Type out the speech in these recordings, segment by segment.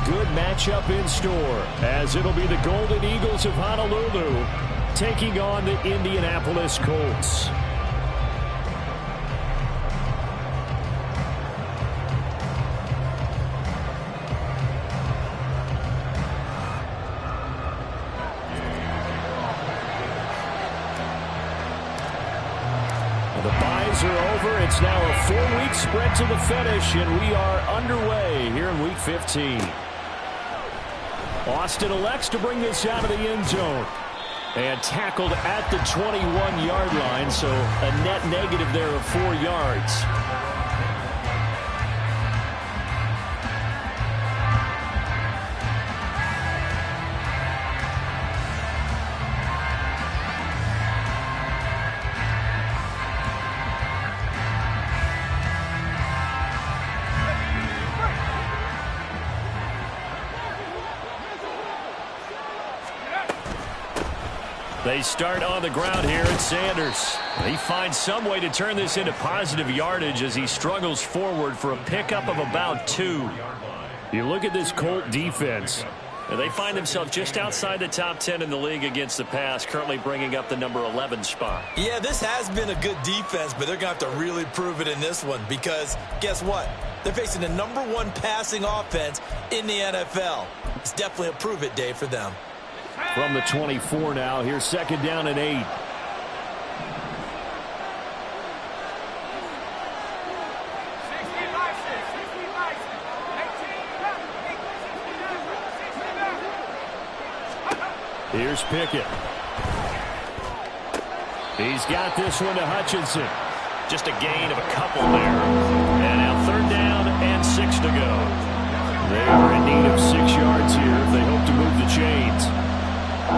good matchup in store, as it'll be the Golden Eagles of Honolulu taking on the Indianapolis Colts. The byes are over. It's now a 4-week spread to the finish, and we are underway here in Week 15. Austin elects to bring this out of the end zone. And tackled at the 21-yard line, so a net negative there of 4 yards. They start on the ground here at Sanders. He finds some way to turn this into positive yardage as he struggles forward for a pickup of about 2. You look at this Colt defense, and they find themselves just outside the top 10 in the league against the pass, currently bringing up the number 11 spot. Yeah, this has been a good defense, but they're going to have to really prove it in this one because guess what? They're facing the number 1 passing offense in the NFL. It's definitely a prove it day for them. From the 24 now, here's 2nd down and 8. Here's Pickett. He's got this one to Hutchinson. Just a gain of a couple there. And now 3rd down and 6 to go. They are in need of 6 yards here if they hope to move the chains. On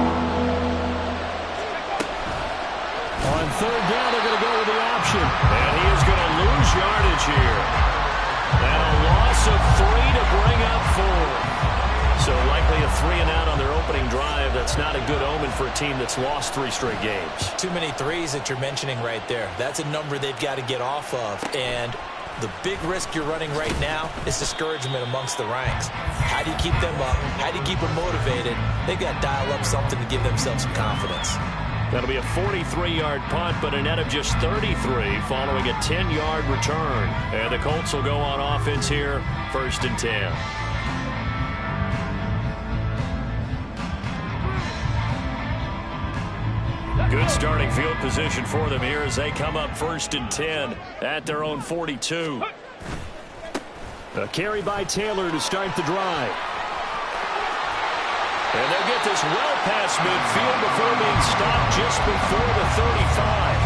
3rd down, they're going to go with the option. And he is going to lose yardage here. And a loss of 3 to bring up 4. So likely a 3 and out on their opening drive. That's not a good omen for a team that's lost 3 straight games. Too many threes that you're mentioning right there. That's a number they've got to get off of. And the big risk you're running right now is discouragement amongst the ranks. How do you keep them up? How do you keep them motivated? They've got to dial up something to give themselves some confidence. That'll be a 43-yard punt, but a net of just 33 following a 10-yard return. And the Colts will go on offense here, 1st and 10. Good starting field position for them here as they come up 1st and 10 at their own 42. A carry by Taylor to start the drive. And they'll get this well past midfield before being stopped just before the 35.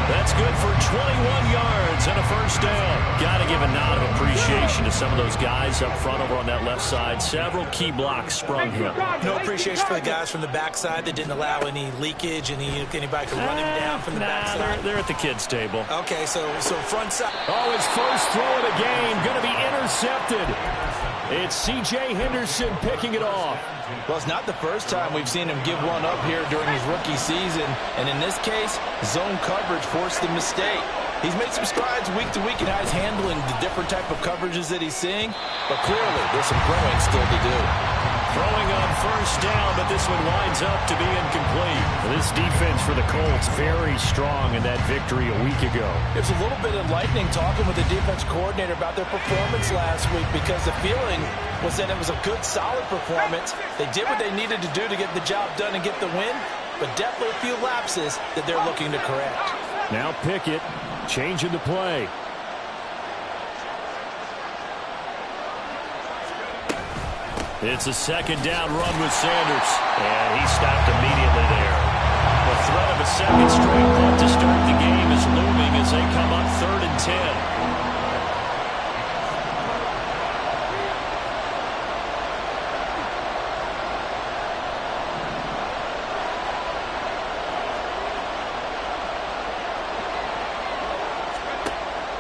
That's good for 21 yards and a 1st down. Got to give a nod of appreciation to some of those guys up front over on that left side. Several key blocks sprung him. No appreciation for the guys from the backside that didn't allow any leakage, anybody could run him down from the backside. They're at the kids' table. Okay, so front side. Oh, his first throw of the game going to be intercepted. It's C.J. Henderson picking it off. Well, it's not the first time we've seen him give one up here during his rookie season. And in this case, zone coverage forced the mistake. He's made some strides week to week in how he's handling the different type of coverages that he's seeing. But clearly, there's some growing still to do. Throwing on 1st down, but this one winds up to be incomplete. This defense for the Colts very strong in that victory a week ago. It was a little bit enlightening talking with the defense coordinator about their performance last week because the feeling was that it was a good, solid performance. They did what they needed to do to get the job done and get the win, but definitely a few lapses that they're looking to correct. Now Pickett changing the play. It's a 2nd down run with Sanders, and he stopped immediately there. The threat of a 2nd straight punt to start the game is looming as they come up 3rd and 10.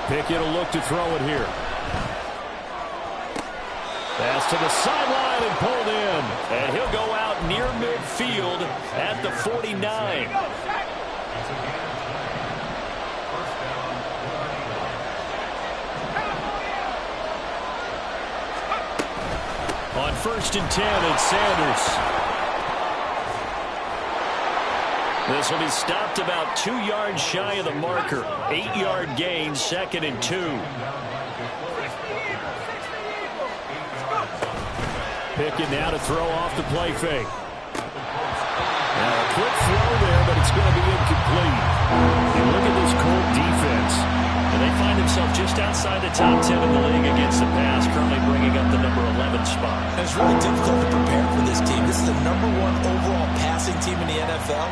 Pickett will look to throw it here. Pass to the sideline and pulled in. And he'll go out near midfield at the 49. On On 1st and 10, it's Sanders. This will be stopped about 2 yards shy of the marker. 8-yard gain, 2nd and 2. Pickett now to throw off the play fake. Now a quick throw there, but it's going to be incomplete. You look at this Colt defense, and they find themselves just outside the top 10 in the league against the pass, currently bringing up the number 11 spot. It's really difficult to prepare for this team. This is the number 1 overall passing team in the NFL,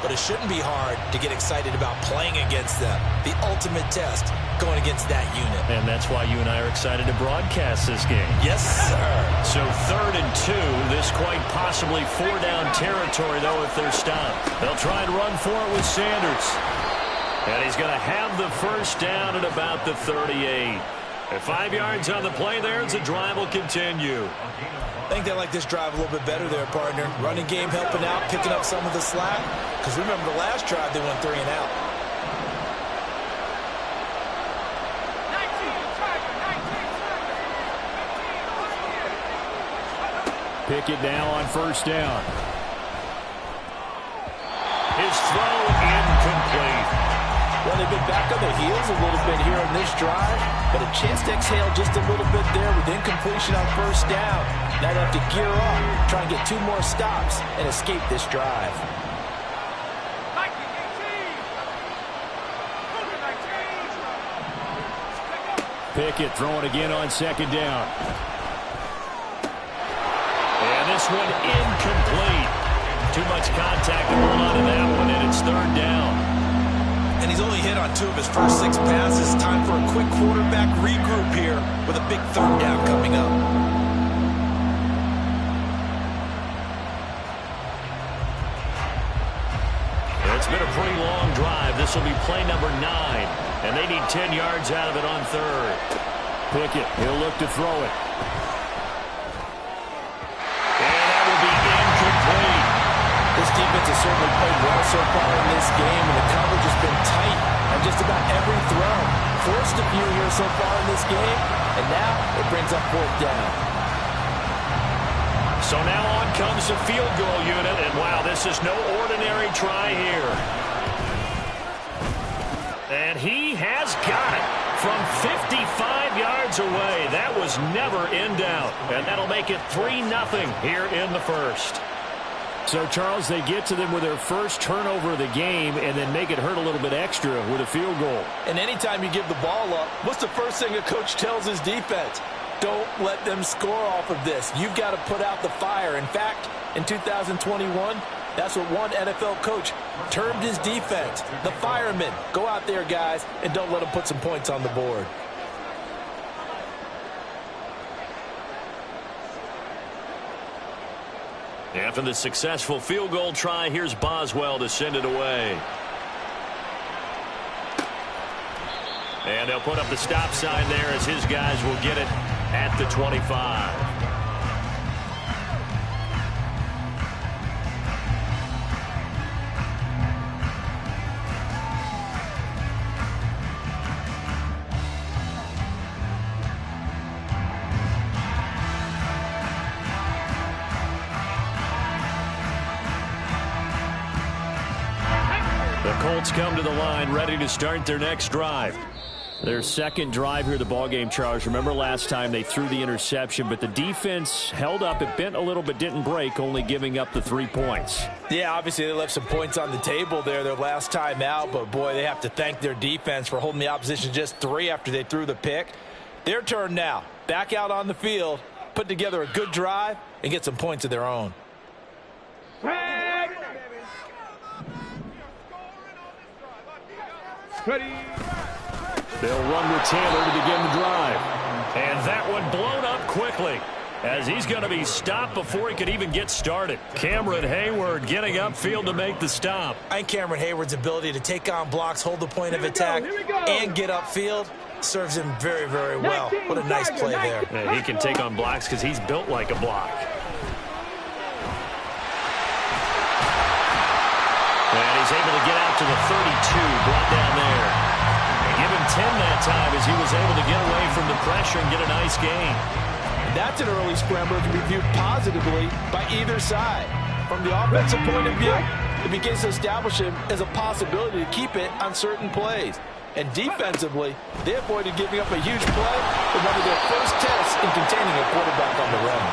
but it shouldn't be hard to get excited about playing against them. The ultimate test going against that unit. And that's why you and I are excited to broadcast this game. Yes, sir. So 3rd and 2, this quite possibly 4-down territory, though, if they're stopped. They'll try and run for it with Sanders. And he's going to have the first down at about the 38. At 5 yards on the play there as the drive will continue. I think they like this drive a little bit better there, partner. Running game helping out, picking up some of the slack. Because remember the last drive, they went 3 and out. Pickett now on 1st down. His throw incomplete. Well, they've been back on their heels a little bit here on this drive, but a chance to exhale just a little bit there with incompletion on 1st down. Now they have to gear up, try and get 2 more stops, and escape this drive. Pickett throwing again on 2nd down. And this one incomplete. Too much contact to hold on to that one, and it's 3rd down. And he's only hit on 2 of his first 6 passes. Time for a quick quarterback regroup here with a big 3rd down coming up. It's been a pretty long drive. This will be play number 9, and they need 10 yards out of it on 3rd. Pickett, he'll look to throw it. And that will be incomplete. This defense has certainly played well so far in this game, and the coverage has been tight on just about every throw. Forced a few here so far in this game, and now it brings up 4th down. So now on comes the field goal unit, and wow, this is no ordinary try here. And he has got it from 55 yards away. That was never in doubt, and that'll make it 3-0 here in the 1st. So, Charles, they get to them with their first turnover of the game and then make it hurt a little bit extra with a field goal. And anytime you give the ball up, what's the first thing a coach tells his defense? Don't let them score off of this. You've got to put out the fire. In fact, in 2021, that's what one NFL coach termed his defense. The firemen. Go out there, guys, and don't let them put some points on the board. After the successful field goal try, here's Boswell to send it away. And they'll put up the stop sign there as his guys will get it at the 25. The Colts come to the line ready to start their next drive. Their second drive here, the ballgame, Charles. Remember last time they threw the interception, but the defense held up. It bent a little but didn't break, only giving up the 3 points. Yeah, obviously they left some points on the table there their last time out, but boy, they have to thank their defense for holding the opposition just 3 after they threw the pick. Their turn now. Back out on the field, put together a good drive, and get some points of their own. Ready. They'll run with Taylor to begin the drive. And that one blown up quickly as he's going to be stopped before he could even get started. Cameron Hayward getting upfield to make the stop. I think Cameron Hayward's ability to take on blocks, hold the point of attack, and get upfield serves him very, very well. What a nice play there. Yeah, he can take on blocks because he's built like a block. And he's able to get out to the 32, brought down there. And give him 10 that time as he was able to get away from the pressure and get a nice gain. That's an early scrambler that can be viewed positively by either side. From the offensive point of view, it begins to establish him as a possibility to keep it on certain plays. And defensively, they avoided giving up a huge play in one of their first tests in containing a quarterback on the run.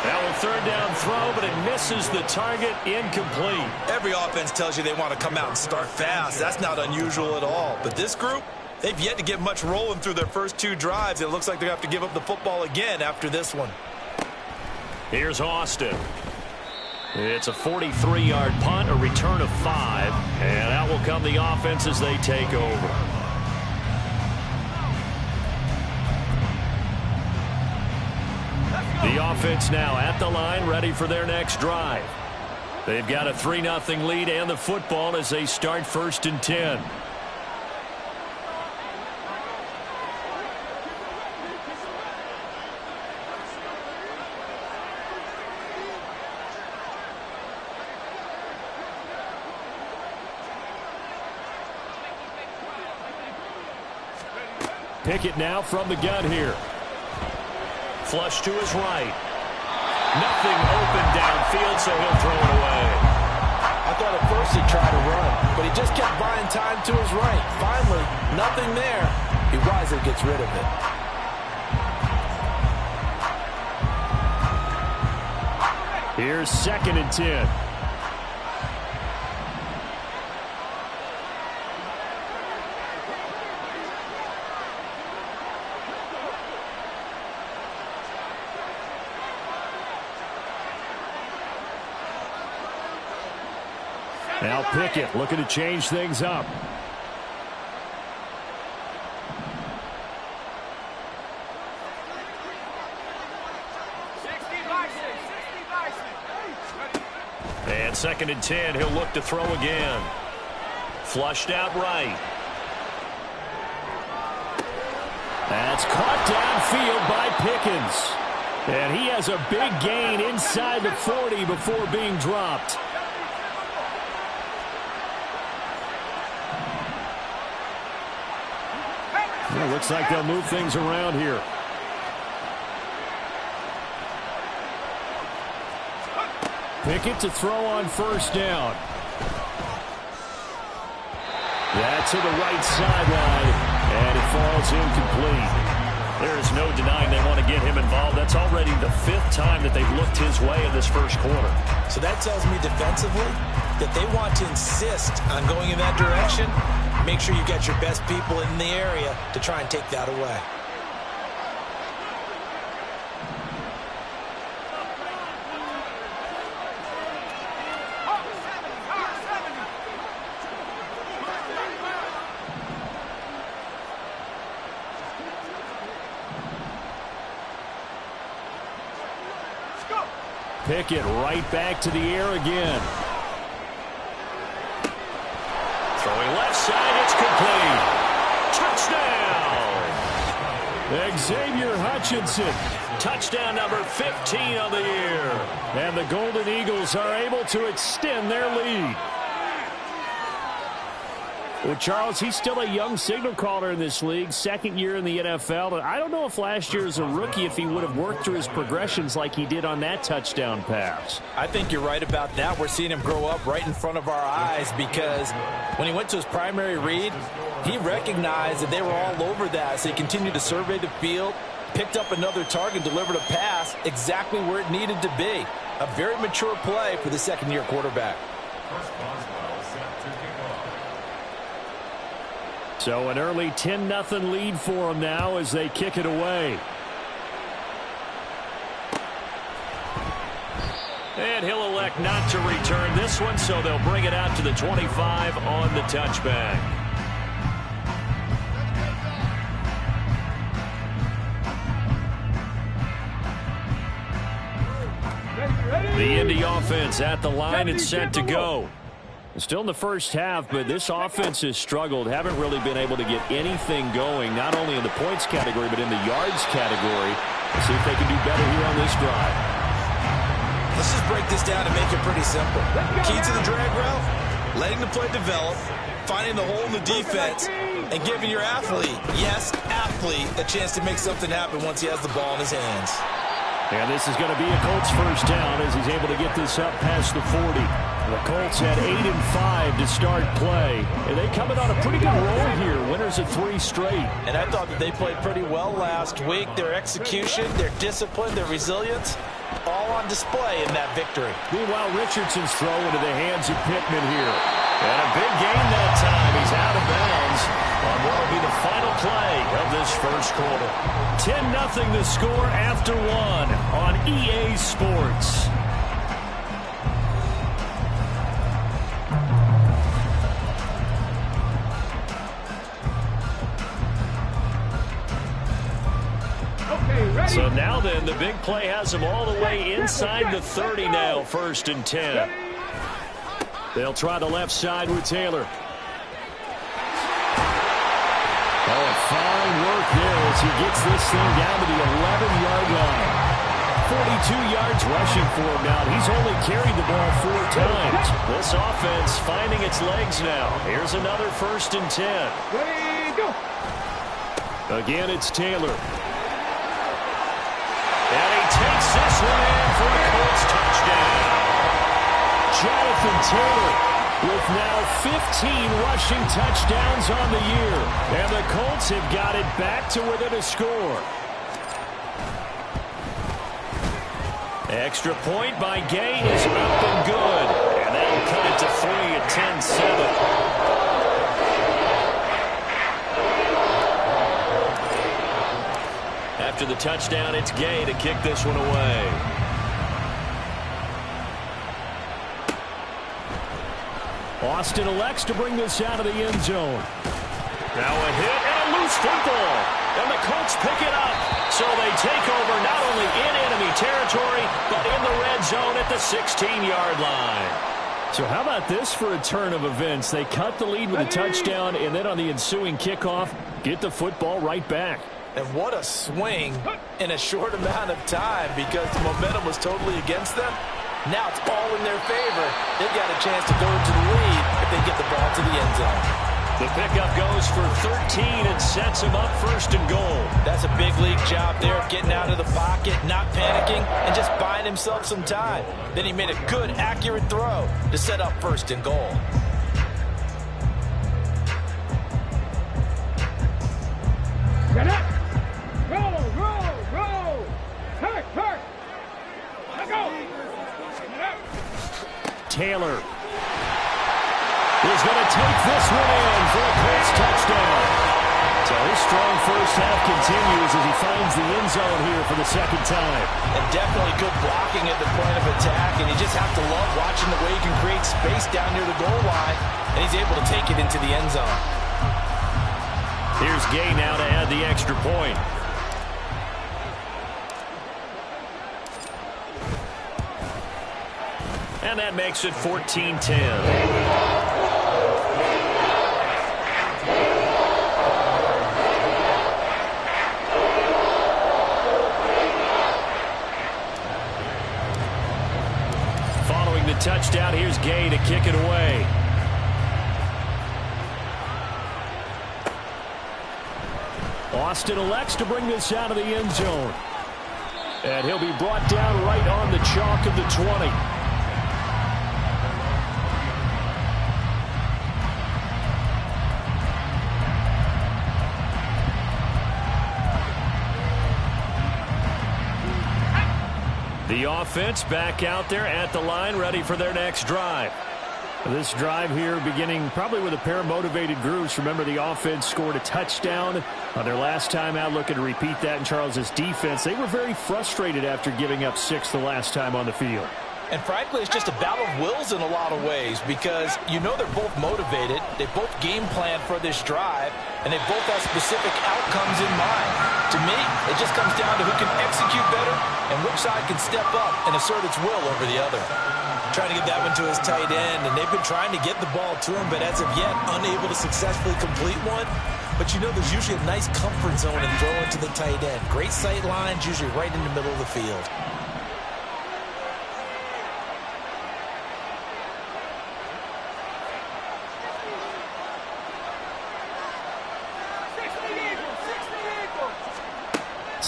Now a third down throw, but it misses the target, incomplete. Every offense tells you they want to come out and start fast. That's not unusual at all. But this group, they've yet to get much rolling through their first 2 drives. It looks like they're going to have to give up the football again after this one. Here's Austin. It's a 43-yard punt, a return of 5, and out will come the offense as they take over. The offense now at the line, ready for their next drive. They've got a 3-0 lead and the football as they start 1st and 10. Pickett now from the gun here. Flush to his right. Nothing open downfield, so he'll throw it away. I thought at first he'd try to run, but he just kept buying time to his right. Finally, nothing there. He wisely gets rid of it. Here's 2nd and 10. Now Pickett looking to change things up. And 2nd and 10, he'll look to throw again. Flushed out right. That's caught downfield by Pickens. And he has a big gain inside the 40 before being dropped. Well, looks like they'll move things around here. Pickett to throw on 1st down. That's to the right sideline, and it falls incomplete. There is no denying they want to get him involved. That's already the 5th time that they've looked his way in this first quarter. So that tells me defensively that they want to insist on going in that direction. Make sure you get your best people in the area to try and take that away. Pickett right back to the air again. Throwing left side, it's complete. Touchdown! Xavier Hutchinson. Touchdown number 15 on the year. And the Golden Eagles are able to extend their lead. Well, Charles, he's still a young signal caller in this league, 2nd year in the NFL. And I don't know if last year as a rookie, if he would have worked through his progressions like he did on that touchdown pass. I think you're right about that. We're seeing him grow up right in front of our eyes because when he went to his primary read, he recognized that they were all over that. So he continued to survey the field, picked up another target, delivered a pass exactly where it needed to be. A very mature play for the 2nd-year quarterback. So an early 10-0 lead for them now as they kick it away. And he'll elect not to return this one, so they'll bring it out to the 25 on the touchback. The Indy offense at the line and set to go. Still in the first half, but this offense has struggled. Haven't really been able to get anything going, not only in the points category, but in the yards category. Let's see if they can do better here on this drive. Let's just break this down and make it pretty simple. Key to the drag route, letting the play develop, finding the hole in the defense, and giving your athlete, yes, athlete, a chance to make something happen once he has the ball in his hands. And this is going to be a Colts first down as he's able to get this up past the 40. The Colts had 8 and 5 to start play. And they coming on a pretty good roll here. Winners of 3 straight. And I thought that they played pretty well last week. Their execution, their discipline, their resilience, all on display in that victory. Meanwhile, Richardson's throw into the hands of Pittman here. And a big gain that time. He's out of bounds on what will be the final play of this first quarter. 10-0 the score after 1 on EA Sports. So now then, the big play has them all the way inside the 30 now, 1st and 10. They'll try the left side with Taylor. Oh, fine work there as he gets this thing down to the 11-yard line. 42 yards rushing for him now. He's only carried the ball 4 times. This offense finding its legs now. Here's another 1st and 10. Again, it's Taylor. And he takes this one in for a Colts touchdown. Jonathan Taylor with now 15 rushing touchdowns on the year. And the Colts have got it back to within a score. Extra point by Gay is up and good. And that'll cut it to 3 at 10-7. After the touchdown, it's Gay to kick this one away. Austin elects to bring this out of the end zone. Now a hit and a loose football. And the Colts pick it up. So they take over not only in enemy territory, but in the red zone at the 16-yard line. So how about this for a turn of events? They cut the lead with a touchdown, and then on the ensuing kickoff, get the football right back. And what a swing in a short amount of time, because the momentum was totally against them. Now it's all in their favor. They've got a chance to go into the lead if they get the ball to the end zone. The pickup goes for 13 and sets him up 1st and goal. That's a big league job there of getting out of the pocket, not panicking, and just buying himself some time. Then he made a good, accurate throw to set up 1st and goal. Get up! Roll! Hurt! Let go! Taylor is going to take this one in for a Colts touchdown. So his strong first half continues as he finds the end zone here for the 2nd time. And definitely good blocking at the point of attack, and you just have to love watching the way he can create space down near the goal line, and he's able to take it into the end zone. Here's Gay now to add the extra point. And that makes it 14-10. Following the touchdown, here's Gay to kick it away. Austin elects to bring this out of the end zone. And he'll be brought down right on the chalk of the 20. The offense back out there at the line, ready for their next drive. This drive here beginning probably with a pair of motivated groups. Remember, the offense scored a touchdown on their last time out, looking to repeat that in Charles's defense. They were very frustrated after giving up 6 the last time on the field. And frankly, it's just a battle of wills in a lot of ways, because you know they're both motivated, they both game plan for this drive, and they both have specific outcomes in mind. To me, it just comes down to who can execute better and which side can step up and assert its will over the other. Trying to get that one to his tight end, and they've been trying to get the ball to him, but as of yet, unable to successfully complete one. But you know there's usually a nice comfort zone in throwing to the tight end. Great sight lines, usually right in the middle of the field.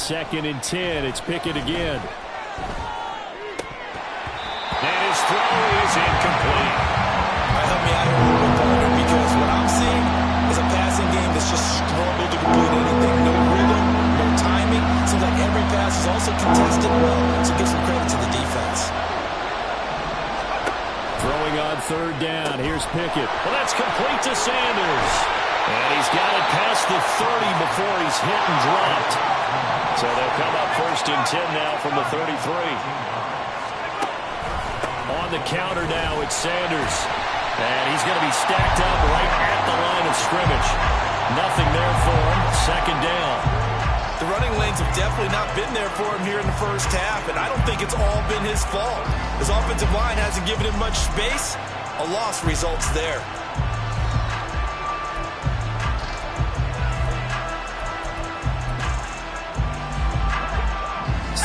Six 2nd and 10. It's Pickett again. throw is incomplete. Help me out here a little bit, partner, because what I'm seeing is a passing game that's just struggled to complete anything. No rhythm, no timing. Seems like every pass is also contested well, so give some credit to the defense. Throwing on third down. Here's Pickett. Well, that's complete to Sanders. And he's got it past the 30 before he's hit and dropped. So they'll come up 1st and 10 now from the 33. On the counter now, it's Sanders. And he's going to be stacked up right at the line of scrimmage. Nothing there for him. 2nd down. The running lanes have definitely not been there for him here in the first half, and I don't think it's all been his fault. His offensive line hasn't given him much space. A loss results there.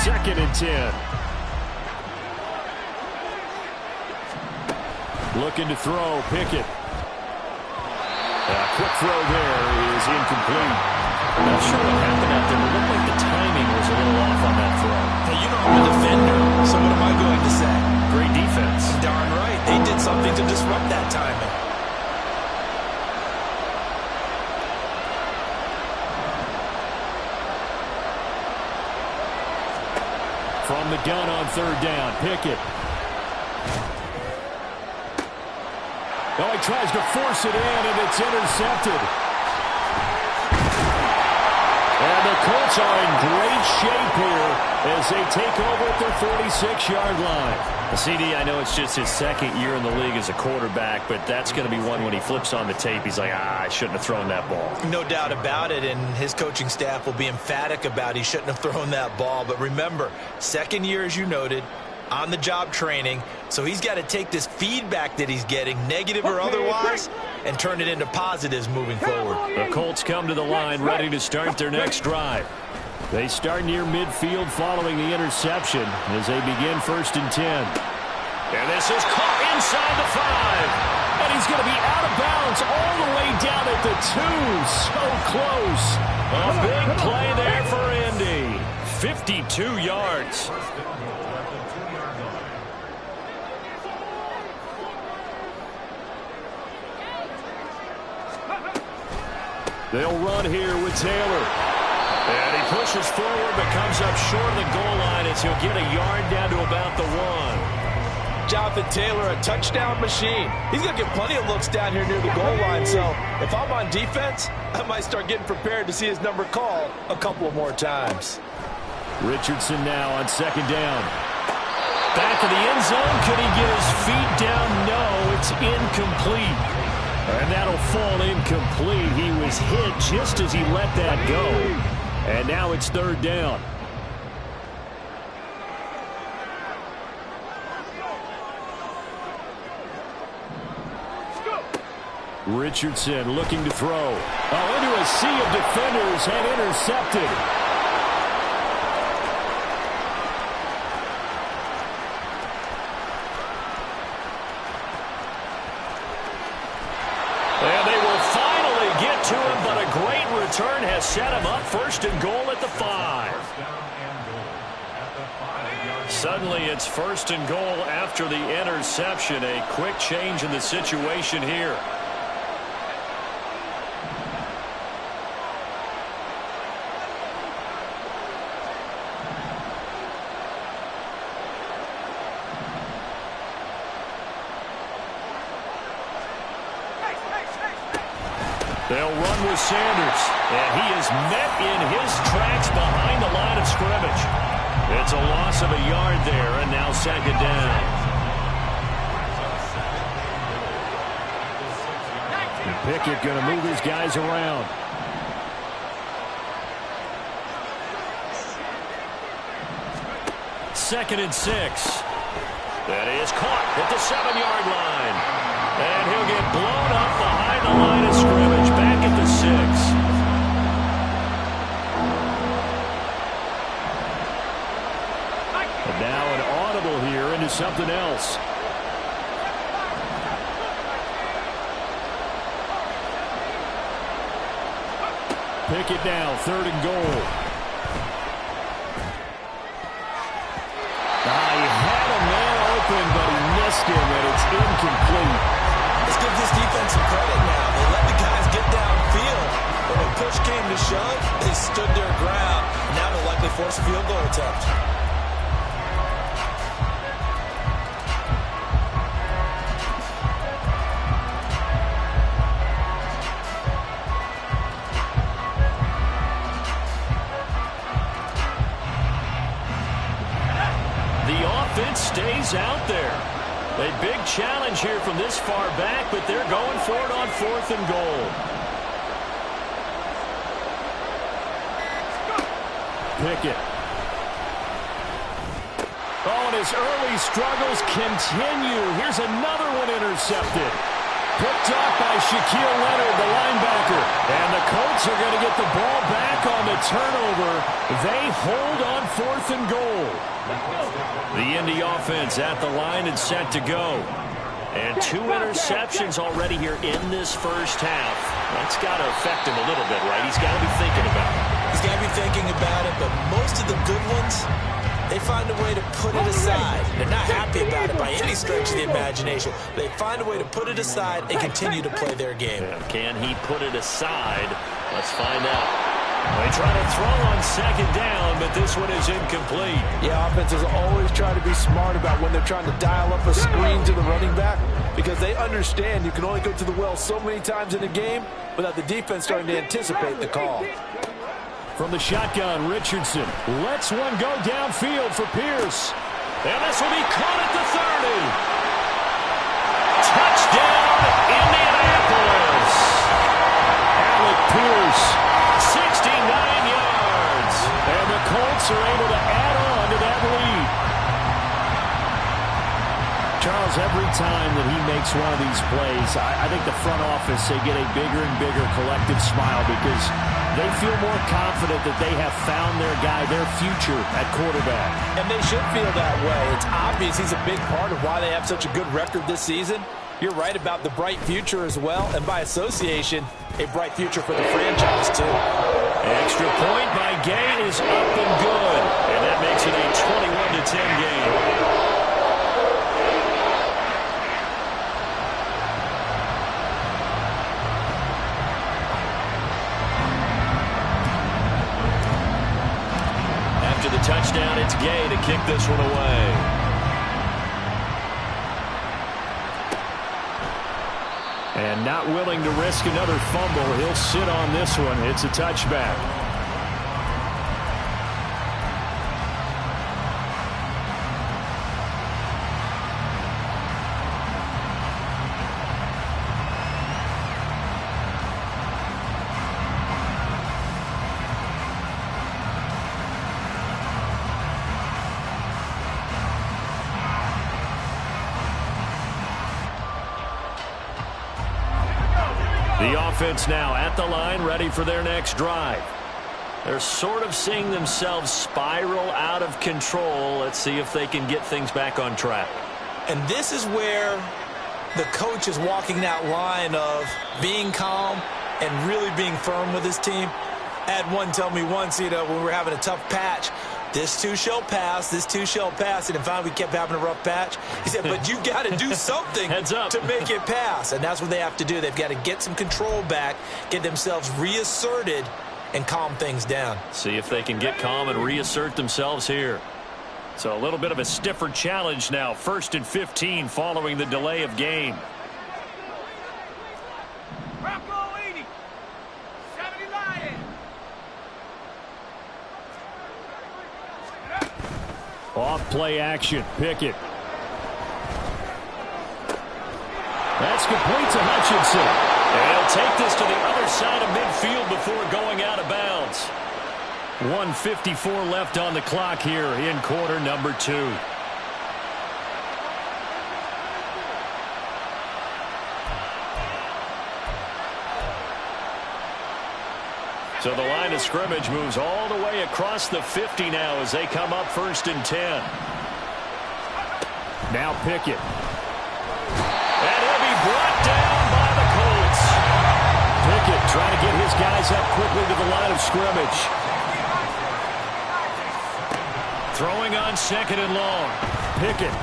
2nd and 10. Looking to throw, Pickett. Quick throw there is incomplete. Not sure what happened out there. It looked like the timing was a little off on that throw. Hey, you know I'm a defender, so what am I going to say? Great defense. Darn right. They did something to disrupt that timing. From the gun on 3rd down, Pickett. Oh, he tries to force it in, and it's intercepted. And the Colts are in great shape here as they take over at their 46-yard line. CD, I know it's just his 2nd year in the league as a quarterback, but that's going to be one when he flips on the tape. He's like, I shouldn't have thrown that ball. No doubt about it, and his coaching staff will be emphatic about he shouldn't have thrown that ball. But remember, 2nd year, as you noted, on-the-job training, so he's got to take this feedback that he's getting, negative or otherwise, and turn it into positives moving forward. The Colts come to the line ready to start their next drive. They start near midfield following the interception as they begin 1st and 10. And this is caught inside the 5. And he's going to be out of bounds all the way down at the 2. So close. A big play there for Indy. 52 yards. They'll run here with Taylor. And he pushes forward but comes up short of the goal line as he'll get a yard down to about the 1. Jonathan Taylor, a touchdown machine. He's going to get plenty of looks down here near the goal line, so if I'm on defense, I might start getting prepared to see his number called a couple of more times. Richardson now on 2nd down. Back of the end zone. Could he get his feet down? No, it's incomplete. And that'll fall incomplete. He was hit just as he let that go. And now it's 3rd down. Richardson looking to throw. Oh, into a sea of defenders and intercepted. And they will finally get to him, but a great return has set him up 1st and goal at the 5. Suddenly it's 1st and goal after the interception. A quick change in the situation here. They'll run with Sanders, and he is met in his tracks behind the line of scrimmage. It's a loss of a yard there, and now 2nd down. And Pickett going to move his guys around. Second and 6. That is caught at the 7-yard line. And he'll get blown up behind the line of scrimmage, back at the 6. And now an audible here into something else. Pickett now, 3rd and goal. He had a man open, but he him, and it's incomplete. Let's give this defense some credit now. They let the guys get downfield. But when push came to shove, they stood their ground. And now they'll likely force a field goal attempt. The offense stays out there. A big challenge here from this far back, but they're going for it on 4th and goal. Pickett. Oh, and his early struggles continue. Here's another one intercepted. Picked off by Shaquille Leonard, the linebacker. And the Colts are going to get the ball back on the turnover. They hold on 4th and goal. The Indy offense at the line and set to go. And 2 interceptions already here in this first half. That's got to affect him a little bit, right? He's got to be thinking about it. He's got to be thinking about it, but most of the good ones, they find a way to put it aside. They're not happy about it by any stretch of the imagination. They find a way to put it aside and continue to play their game. Can he put it aside? Let's find out. They try to throw on 2nd down, but this one is incomplete. Yeah, offenses always try to be smart about when they're trying to dial up a screen to the running back because they understand you can only go to the well so many times in a game without the defense starting to anticipate the call. From the shotgun, Richardson lets one go downfield for Pierce. And this will be caught at the 30. Touchdown, Indianapolis. Alec Pierce, 69 yards. And the Colts are able to add on to that lead. Charles, every time that he makes one of these plays, I think the front office, they get a bigger and bigger collective smile because they feel more confident that they have found their guy, their future at quarterback. And they should feel that way. It's obvious he's a big part of why they have such a good record this season. You're right about the bright future as well, and by association, a bright future for the franchise too. Extra point by Gay is up and good, and that makes it a 21-10 game. After the touchdown, it's Gay to kick this one away. And not willing to risk another fumble, he'll sit on this one. It's a touchback. The offense now at the line, ready for their next drive. They're sort of seeing themselves spiral out of control. Let's see if they can get things back on track. And this is where the coach is walking that line of being calm and really being firm with his team. I had one tell me once, when we were having a tough patch, this too shall pass, this too shall pass. And finally we kept having a rough patch. He said, but you got to do something to make it pass. And that's what they have to do. They've got to get some control back, get themselves reasserted, and calm things down. See if they can get calm and reassert themselves here. So a little bit of a stiffer challenge now. 1st and 15 following the delay of game. Off play action, Pickett. That's complete to Hutchinson. And he'll take this to the other side of midfield before going out of bounds. 1:54 left on the clock here in quarter number 2. So the line of scrimmage moves all the way across the 50 now as they come up 1st and 10. Now Pickett. And he'll be brought down by the Colts. Pickett trying to get his guys up quickly to the line of scrimmage. Throwing on 2nd and long. Pickett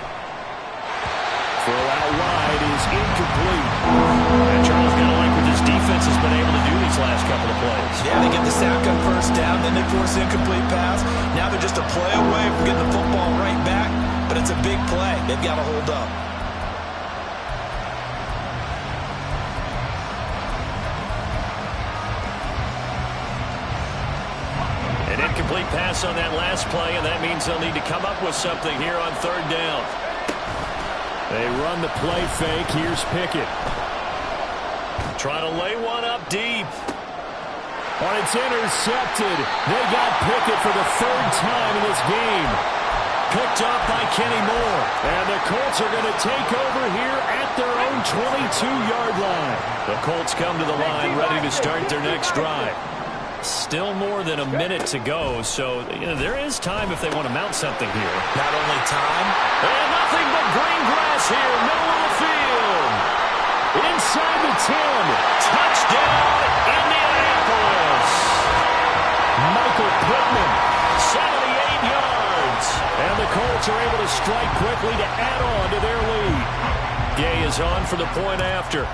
Throw out wide is incomplete. And Charles, kind of like what this defense has been able to do these last couple of plays. Yeah, they get the sack on first down, then they force an incomplete pass. Now they're just a play away from getting the football right back, but it's a big play. They've got to hold up. An incomplete pass on that last play, and that means they'll need to come up with something here on third down. They run the play fake. Here's Pickett. Trying to lay one up deep. But it's intercepted. They got Pickett for the third time in this game. Picked up by Kenny Moore. And the Colts are going to take over here at their own 22-yard line. The Colts come to the line ready to start their next drive. Still more than a minute to go, so there is time if they want to mount something here. Not only time. And nothing but green grass here, middle of the field. Inside the 10. Touchdown, Indianapolis. Michael Pittman, 78 yards. And the Colts are able to strike quickly to add on to their lead. Gay is on for the point after.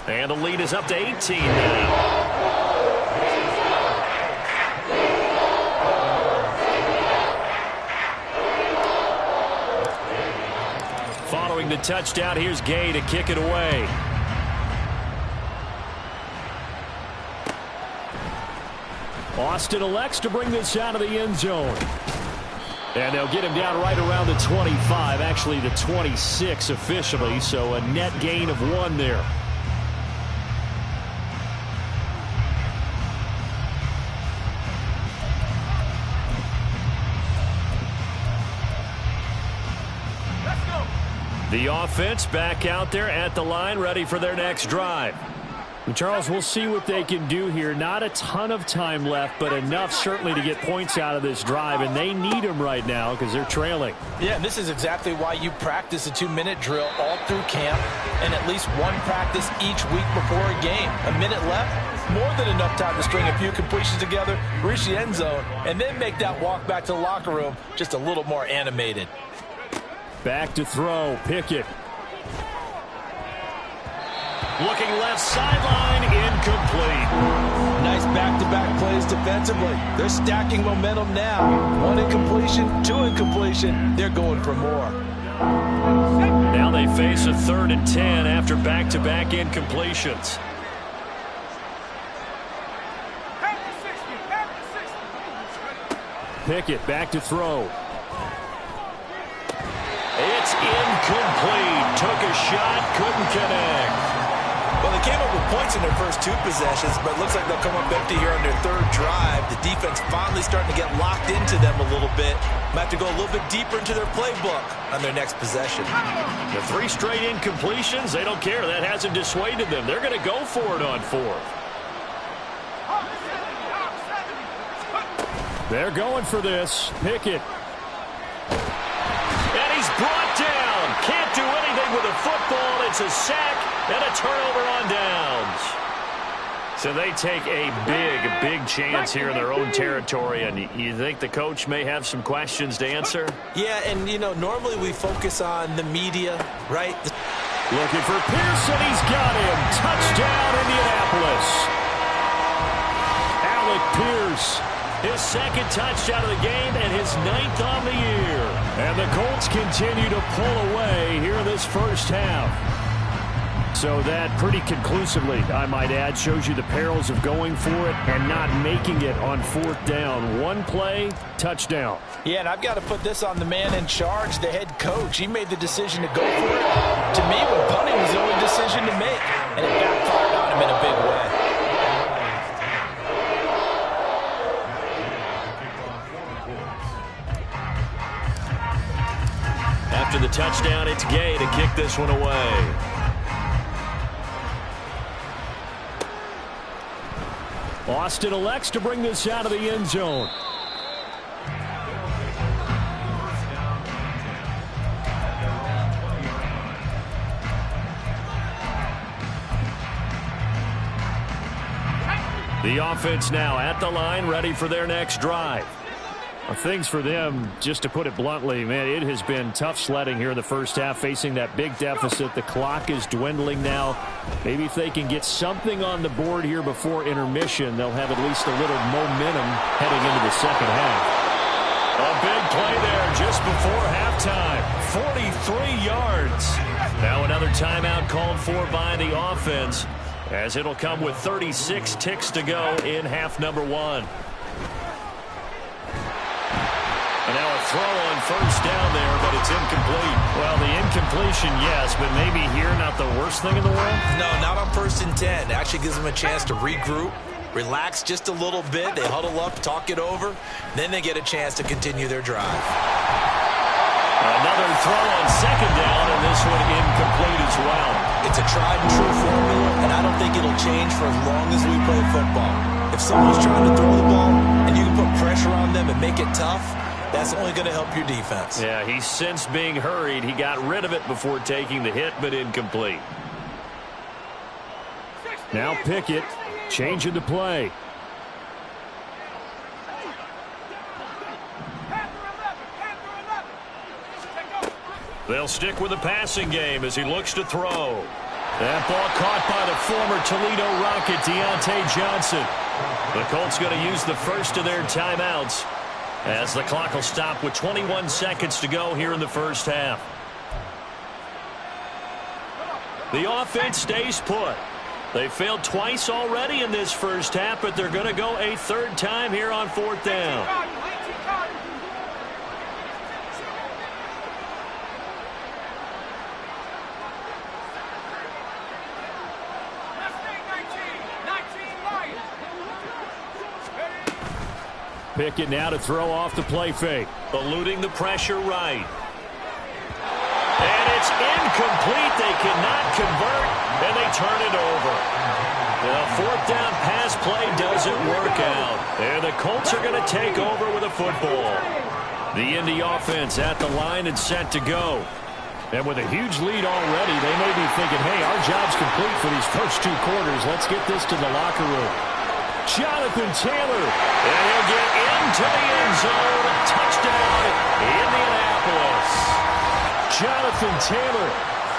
And the lead is up to 18 now. Following the touchdown, here's Gay to kick it away. Austin elects to bring this out of the end zone. And they'll get him down right around the 25, actually the 26 officially, so a net gain of 1 there. The offense back out there at the line, ready for their next drive. And Charles, we'll see what they can do here. Not a ton of time left, but enough certainly to get points out of this drive, and they need them right now because they're trailing. Yeah, and this is exactly why you practice a 2-minute drill all through camp and at least one practice each week before a game. A minute left, more than enough time to string a few completions together, reach the end zone, and then make that walk back to the locker room just a little more animated. Back to throw, Pickett. Looking left sideline, incomplete. Nice back-to-back plays defensively. They're stacking momentum now. 1 incompletion, 2 incompletion. They're going for more. Now they face a 3rd and 10 after back-to-back incompletions. Pickett back to throw. It's incomplete. Took a shot, couldn't connect. Well, they came up with points in their first 2 possessions, but it looks like they'll come up empty here on their 3rd drive. The defense finally starting to get locked into them a little bit. Might have to go a little bit deeper into their playbook on their next possession. The 3 straight incompletions, they don't care. That hasn't dissuaded them. They're going to go for it on 4th. They're going for this. Pickett. And he's brought down. Can't do anything with a football. It's a sack and a turnover on downs. So they take a big chance here in their own territory. And you think the coach may have some questions to answer? Yeah, and, normally we focus on the media, right? Looking for Pearson. He's got him. Touchdown, Indianapolis. Alec Pierce. His 2nd touchdown of the game and his 9th on the year. And the Colts continue to pull away here in this first half. So that pretty conclusively, I might add, shows you the perils of going for it and not making it on 4th down. 1 play, touchdown. Yeah, and I've got to put this on the man in charge, the head coach. He made the decision to go for it. To me, when punting was the only decision to make, and it backfired on him in a big way. After the touchdown, it's Gay to kick this one away. Austin elects to bring this out of the end zone. The offense now at the line, ready for their next drive. Well, things for them, just to put it bluntly, man, it has been tough sledding here in the first half, facing that big deficit. The clock is dwindling now. Maybe if they can get something on the board here before intermission, they'll have at least a little momentum heading into the second half. A big play there just before halftime. 43 yards. Now another timeout called for by the offense, as it'll come with 36 ticks to go in half number one. And now a throw on first down there, but it's incomplete. Well, the incompletion, yes, but maybe here not the worst thing in the world? No, not on 1st and 10. It actually gives them a chance to regroup, relax just a little bit. They huddle up, talk it over. Then they get a chance to continue their drive. Another throw on second down, and this one incomplete as well. It's a tried and true formula, and I don't think it'll change for as long as we play football. If someone's trying to throw the ball and you can put pressure on them and make it tough, that's only going to help your defense. Yeah, he's since being hurried. He got rid of it before taking the hit, but incomplete. Now Pickett, changing the play. They'll stick with the passing game as he looks to throw. That ball caught by the former Toledo Rocket, Deontay Johnson. The Colts going to use the first of their timeouts, as the clock will stop with 21 seconds to go here in the first half. The offense stays put. They failed twice already in this first half, but they're going to go a third time here on fourth down. Pickett now to throw off the play fake. Eluding the pressure right. And it's incomplete. They cannot convert, and they turn it over. The fourth down pass play doesn't work out. And the Colts are going to take over with a football. The Indy offense at the line and set to go. And with a huge lead already, they may be thinking, hey, our job's complete for these first two quarters. Let's get this to the locker room. Jonathan Taylor, and he'll get into the end zone. Touchdown, Indianapolis. Jonathan Taylor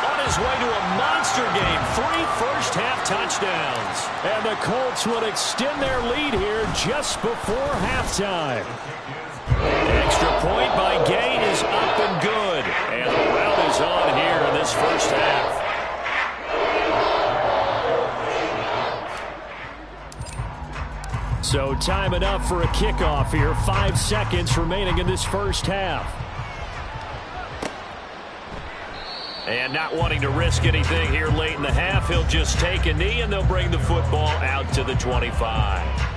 on his way to a monster game. 3 first-half touchdowns. And the Colts would extend their lead here just before halftime. Extra point by Gain is up and good. And the rout is on here in this first half. So time enough for a kickoff here. 5 seconds remaining in this first half. And not wanting to risk anything here late in the half, he'll just take a knee and they'll bring the football out to the 25.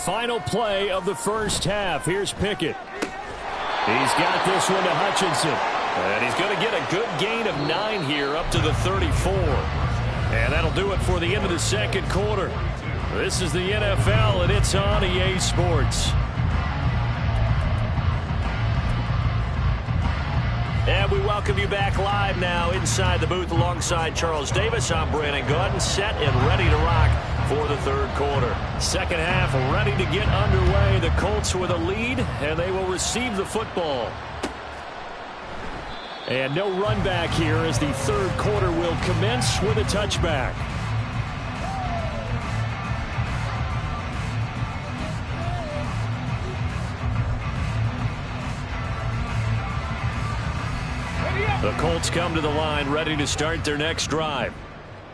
Final play of the first half. Here's Pickett. He's got this one to Hutchinson. And he's going to get a good gain of 9 here up to the 34. And that'll do it for the end of the second quarter. This is the NFL, and it's on EA Sports. And we welcome you back live now inside the booth alongside Charles Davis. I'm Brandon Gaudin, set and ready to rock for the third quarter. Second half ready to get underway. The Colts with a lead, and they will receive the football. And no run back here as the third quarter will commence with a touchback. The Colts come to the line ready to start their next drive.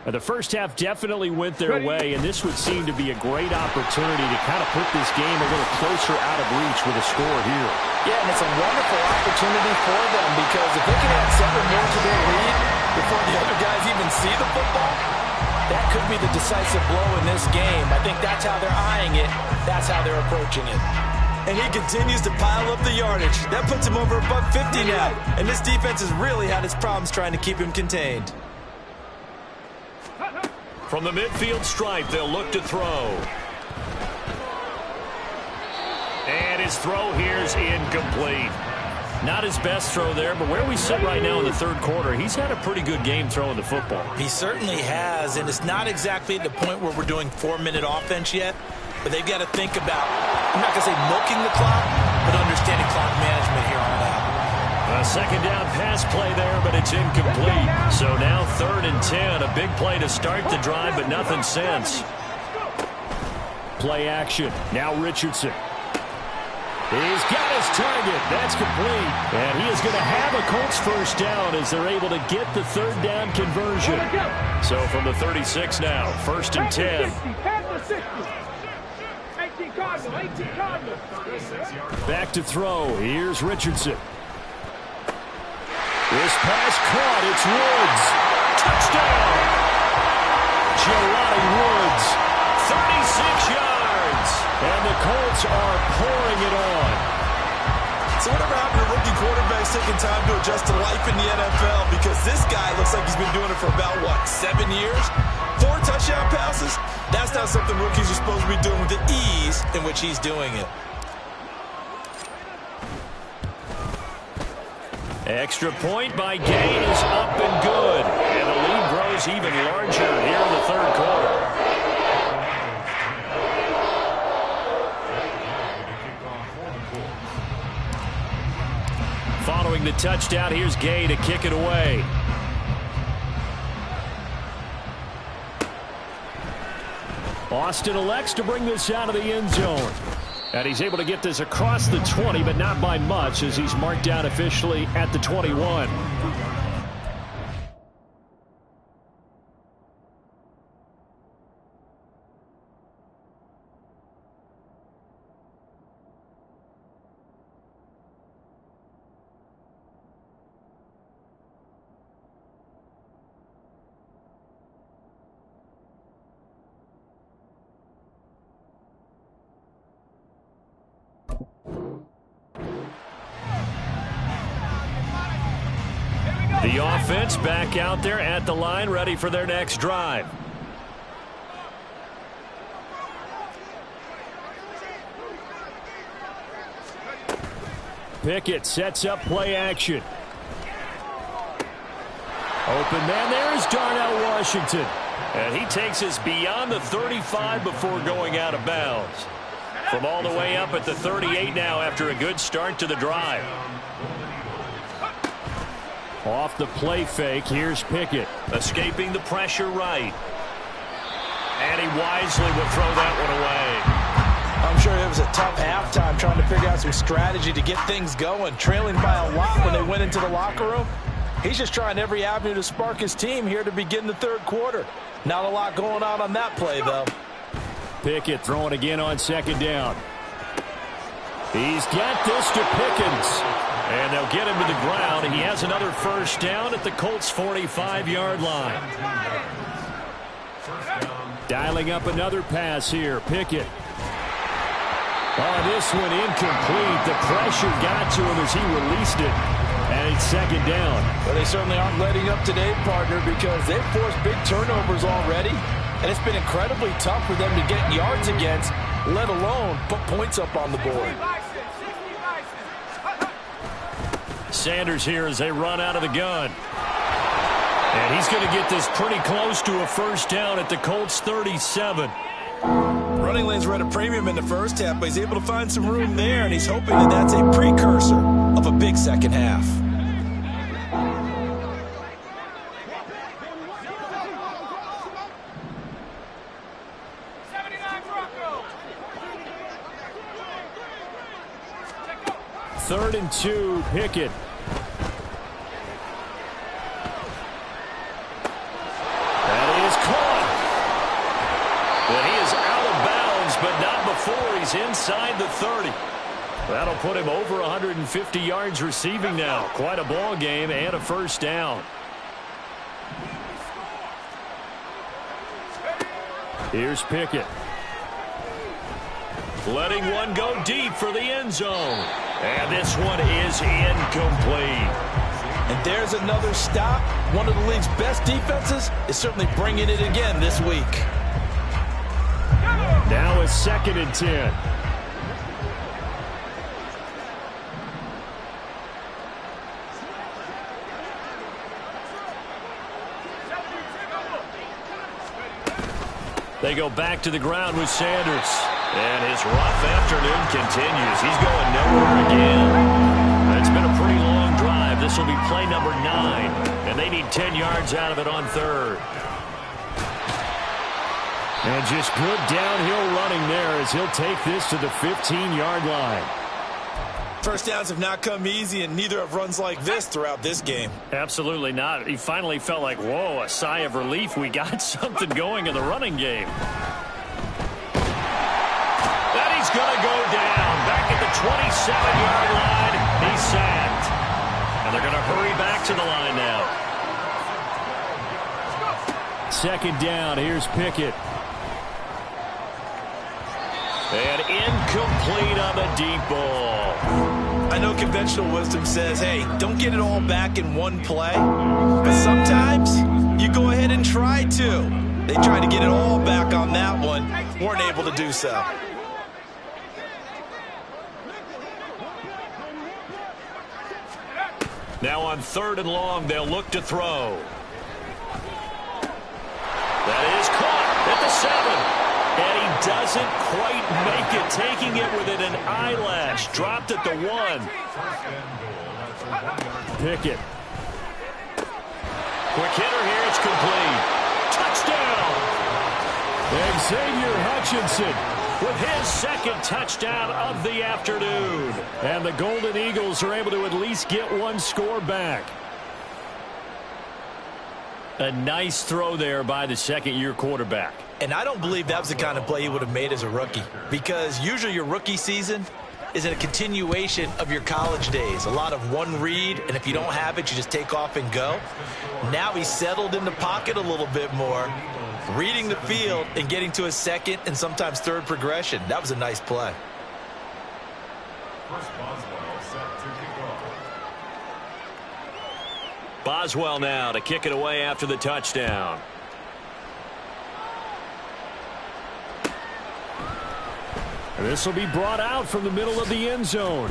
The first half definitely went their way, and this would seem to be a great opportunity to kind of put this game a little closer out of reach with a score here. Yeah, and it's a wonderful opportunity for them, because if they can add 7 more to their lead before the other guys even see the football, That could be the decisive blow in this game. I think that's how they're eyeing it. That's how they're approaching it. And he continues to pile up the yardage. That puts him over above 50 now. And this defense has really had its problems trying to keep him contained. From the midfield stripe, they'll look to throw. And his throw here is incomplete. Not his best throw there, but where we sit right now in the third quarter, he's had a pretty good game throwing the football. He certainly has, and it's not exactly at the point where we're doing 4-minute offense yet, but they've got to think about, I'm not going to say milking the clock, but understanding clock management here on out. A second down pass play there, but it's incomplete. So now 3rd and 10, a big play to start the drive, but nothing since. Play action. Now Richardson. He's got his target. That's complete. And he is going to have a Colts first down as they're able to get the 3rd down conversion. So from the 36 now, 1st and 10. Back to throw. Here's Richardson. This pass caught. It's Woods. Touchdown. Jelani Woods. 36 yards. And the Colts are pouring it on. So whatever happened to rookie quarterbacks taking time to adjust to life in the NFL? Because this guy looks like he's been doing it for about, 7 years? 4 touchdown passes? That's not something rookies are supposed to be doing with the ease in which he's doing it. Extra point by Gay is up and good. And the lead grows even larger here in the 3rd quarter. Following the touchdown, here's Gay to kick it away. Austin elects to bring this out of the end zone. And he's able to get this across the 20, but not by much as he's marked down officially at the 21. The offense back out there at the line, ready for their next drive. Pickett sets up play action. Open man there is Darnell Washington. And he takes us beyond the 35 before going out of bounds. From all the way up at the 38 now after a good start to the drive. Off the play fake, here's Pickett. Escaping the pressure right. And he wisely will throw that one away. I'm sure it was a tough halftime trying to figure out some strategy to get things going. Trailing by a lot when they went into the locker room. He's just trying every avenue to spark his team here to begin the 3rd quarter. Not a lot going on that play, though. Pickett throwing again on 2nd down. He's got this to Pickens. And they'll get him to the ground. He has another first down at the Colts' 45-yard line. Dialing up another pass here. Pickett. Oh, this one incomplete. The pressure got to him as he released it. And it's 2nd down. Well, they certainly aren't letting up today, partner, because they've forced big turnovers already. And it's been incredibly tough for them to get yards against, let alone put points up on the board. Sanders here as they run out of the gun. And he's going to get this pretty close to a first down at the Colts' 37. Running lanes were at a premium in the first half, but he's able to find some room there, and he's hoping that that's a precursor of a big second half. Third and 2, Pickett. That is caught. And he is out of bounds, but not before he's inside the 30. That'll put him over 150 yards receiving now. Quite a ball game and a first down. Here's Pickett. Letting one go deep for the end zone. And this one is incomplete. And there's another stop. One of the league's best defenses is certainly bringing it again this week. Now it's 2nd and 10. They go back to the ground with Sanders. And his rough afternoon continues. He's going nowhere again. It's been a pretty long drive. This will be play number 9. And they need 10 yards out of it on 3rd. And just good downhill running there as he'll take this to the 15-yard line. First downs have not come easy, and neither have runs like this throughout this game. Absolutely not. He finally felt like, whoa, a sigh of relief. We got something going in the running game. That he's going to go down. Back at the 27-yard line. He's sacked. And they're going to hurry back to the line now. 2nd down. Here's Pickett. And incomplete on the deep ball. I know conventional wisdom says, hey, don't get it all back in one play. But sometimes you go ahead and try to. They tried to get it all back on that one. Weren't able to do so. Now on 3rd and long, they'll look to throw. That is caught at the 7. And he doesn't quite make it, taking it within an eyelash. Dropped at the 1. Pickett. Quick hitter here, it's complete. Touchdown! Xavier Hutchinson with his 2nd touchdown of the afternoon. And the Golden Eagles are able to at least get one score back. A nice throw there by the 2nd-year quarterback. And I don't believe that was the kind of play he would have made as a rookie, because usually your rookie season is a continuation of your college days. A lot of one read, and if you don't have it, you just take off and go. Now he's settled in the pocket a little bit more, reading the field and getting to a 2nd and sometimes 3rd progression. That was a nice play. Boswell now to kick it away after the touchdown. And this will be brought out from the middle of the end zone.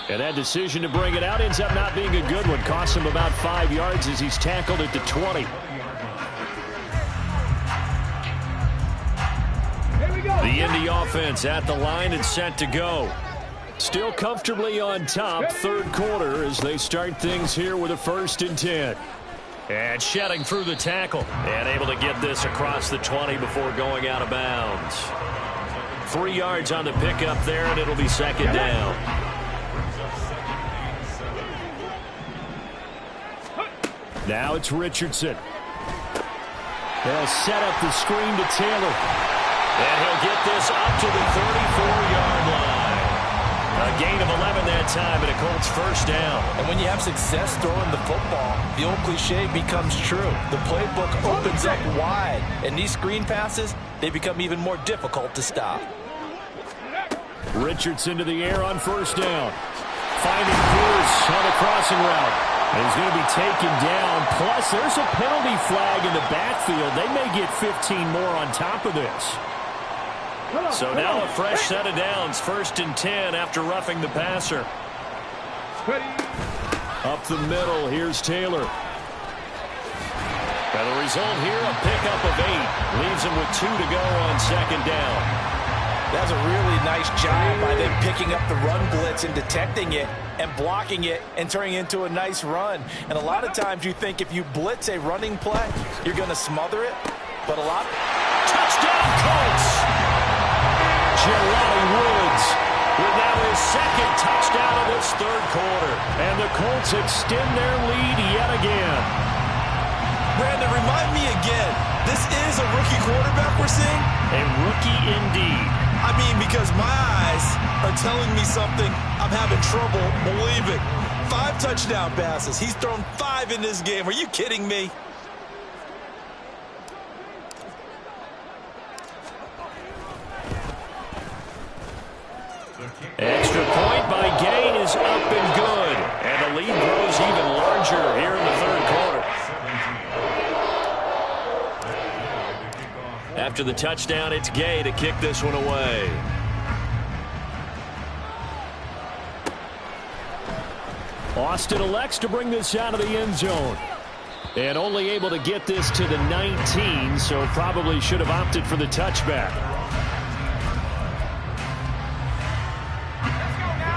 And that decision to bring it out ends up not being a good one. Costs him about 5 yards as he's tackled at the 20. The Indy offense at the line and set to go. Still comfortably on top, 3rd quarter, as they start things here with a 1st and 10. And shedding through the tackle. And able to get this across the 20 before going out of bounds. 3 yards on the pickup there, and it'll be 2nd down. Now it's Richardson. They'll set up the screen to Taylor. And he'll get this up to the 34-yard line. A gain of 11 that time, and a Colts 1st down. And when you have success throwing the football, the old cliche becomes true. The playbook opens up wide, and these screen passes, they become even more difficult to stop. Richardson to the air on 1st down. Finding Pierce on the crossing route. And he's going to be taken down. Plus, there's a penalty flag in the backfield. They may get 15 more on top of this. So now a fresh set of downs. 1st and 10 after roughing the passer. Up the middle, here's Taylor. And the result here, a pickup of 8. Leaves him with 2 to go on 2nd down. That's a really nice job by them picking up the run blitz and detecting it and blocking it and turning it into a nice run. And a lot of times you think if you blitz a running play, you're going to smother it. But a lot of... Touchdown, Colts! Jelani Woods with now his 2nd touchdown of this 3rd quarter. And the Colts extend their lead yet again. Brandon, remind me again, this is a rookie quarterback we're seeing? A rookie indeed. I mean, because my eyes are telling me something I'm having trouble believing. 5 touchdown passes. He's thrown 5 in this game. Are you kidding me? Extra point by Gay is up and good. And the lead grows even larger here in the third quarter. After the touchdown, it's Gay to kick this one away. Austin elects to bring this out of the end zone. And only able to get this to the 19, so probably should have opted for the touchback.